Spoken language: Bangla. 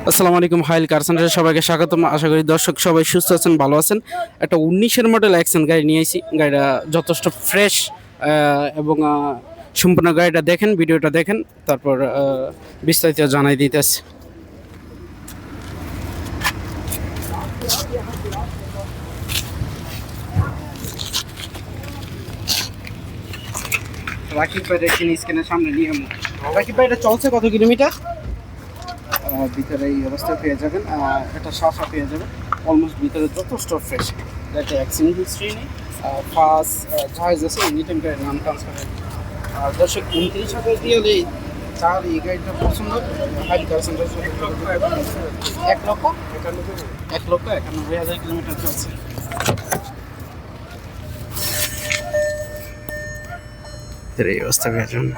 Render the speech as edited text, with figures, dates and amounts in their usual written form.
আসসালামু আলাইকুম, হাইল কার সেন্টারে সবাইকে স্বাগতম। আশা করি দর্শক সবাই সুস্থ আছেন, ভালো আছেন। একটা 19-এর মডেল অ্যাকশন গাড়ি নিয়ে এসেছি। গাড়িটা যথেষ্ট ফ্রেশ এবং সম্পূর্ণ গাড়িটা দেখেন, ভিডিওটা দেখেন, তারপর বিস্তারিত জানাই দিতেছে। রাকিব ভাইয়ের স্ক্রিনের সামনে নিয়ে রাকিব ভাই, এটা চলছে কত কিলোমিটার? ভিতরে এই অবস্থায় পেয়ে যাবেন, একটা শাসা পেয়ে যাবেন। অলমোস্ট ভিতরে যথেষ্ট ফ্রেশ। এটা অ্যাক্সিডেন্ট হিস্ট্রি নেই, ফার্স্ট জাহাজ আছে, এনি টাইম গাড়ির নাম ট্রান্সফার। আর দর্শক 29,000 দিয়ে হলে চার এই গাড়িটা পছন্দ। হাইল কার সেন্টার 1,91,000 কিলোমিটার চলছে। এই অবস্থা পেয়ে যাবেন।